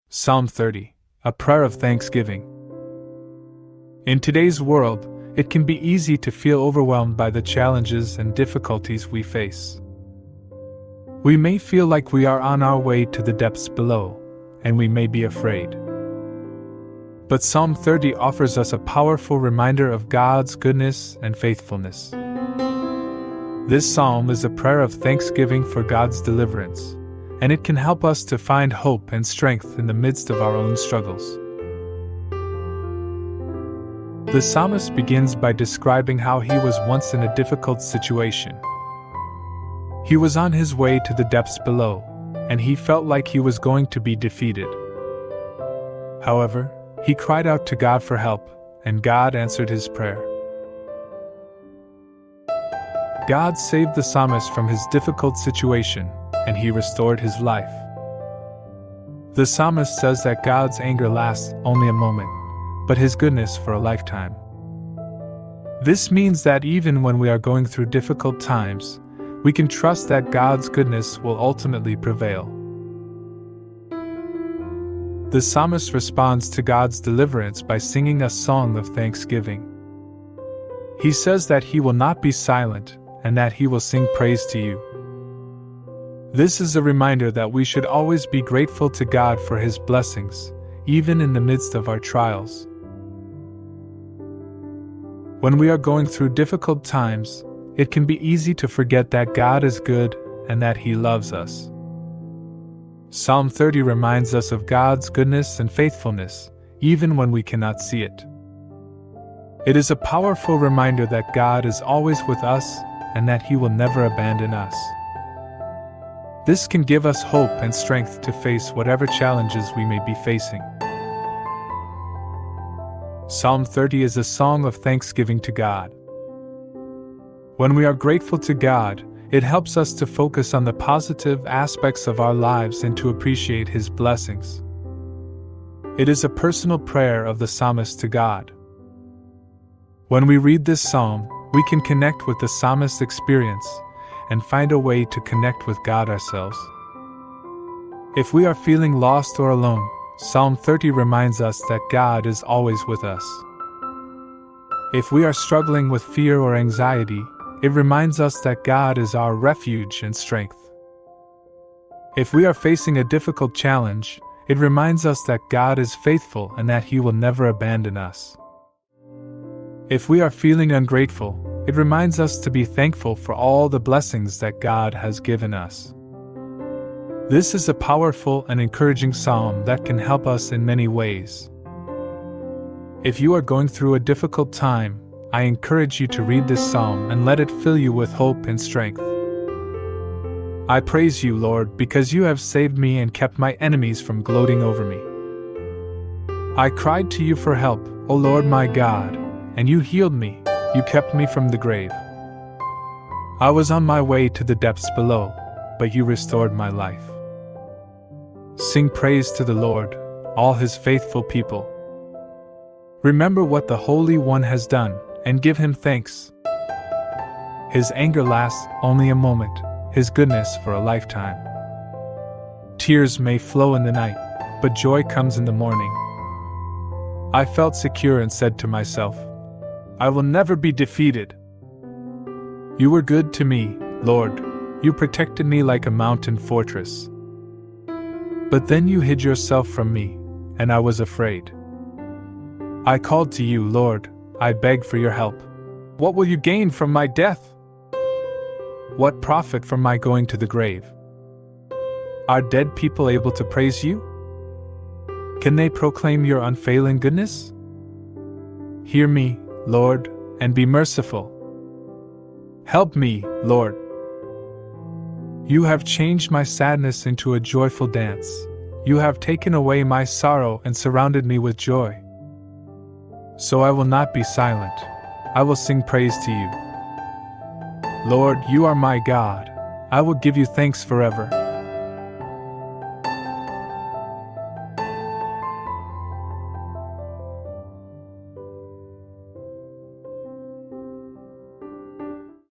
Psalm 30, a prayer of thanksgiving. In today's world, it can be easy to feel overwhelmed by the challenges and difficulties we face. We may feel like we are on our way to the depths below, and we may be afraid. But Psalm 30 offers us a powerful reminder of God's goodness and faithfulness. This psalm is a prayer of thanksgiving for God's deliverance, and it can help us to find hope and strength in the midst of our own struggles. The psalmist begins by describing how he was once in a difficult situation. He was on his way to the depths below, and he felt like he was going to be defeated. However, he cried out to God for help, and God answered his prayer. God saved the psalmist from his difficult situation, and he restored his life. The psalmist says that God's anger lasts only a moment, but his goodness for a lifetime. This means that even when we are going through difficult times, we can trust that God's goodness will ultimately prevail. The psalmist responds to God's deliverance by singing a song of thanksgiving. He says that he will not be silent and that he will sing praise to you. This is a reminder that we should always be grateful to God for His blessings, even in the midst of our trials. When we are going through difficult times, it can be easy to forget that God is good and that He loves us. Psalm 30 reminds us of God's goodness and faithfulness, even when we cannot see it. It is a powerful reminder that God is always with us and that He will never abandon us. This can give us hope and strength to face whatever challenges we may be facing. Psalm 30 is a song of thanksgiving to God. When we are grateful to God, it helps us to focus on the positive aspects of our lives and to appreciate His blessings. It is a personal prayer of the psalmist to God. When we read this psalm, we can connect with the psalmist's experience and find a way to connect with God ourselves. If we are feeling lost or alone, Psalm 30 reminds us that God is always with us. If we are struggling with fear or anxiety, it reminds us that God is our refuge and strength. If we are facing a difficult challenge, it reminds us that God is faithful and that He will never abandon us. If we are feeling ungrateful, it reminds us to be thankful for all the blessings that God has given us. This is a powerful and encouraging psalm that can help us in many ways. If you are going through a difficult time, I encourage you to read this psalm and let it fill you with hope and strength. I praise you, Lord, because you have saved me and kept my enemies from gloating over me. I cried to you for help, O Lord my God, and you healed me. You kept me from the grave. I was on my way to the depths below, but you restored my life. Sing praise to the Lord, all His faithful people. Remember what the Holy One has done, and give Him thanks. His anger lasts only a moment, His goodness for a lifetime. Tears may flow in the night, but joy comes in the morning. I felt secure and said to myself, I will never be defeated. You were good to me, Lord. You protected me like a mountain fortress. But then you hid yourself from me, and I was afraid. I called to you, Lord. I begged for your help. What will you gain from my death? What profit from my going to the grave? Are dead people able to praise you? Can they proclaim your unfailing goodness? Hear me, Lord, and be merciful. Help me, Lord. You have changed my sadness into a joyful dance. You have taken away my sorrow and surrounded me with joy. So I will not be silent. I will sing praise to you. Lord, you are my God. I will give you thanks forever.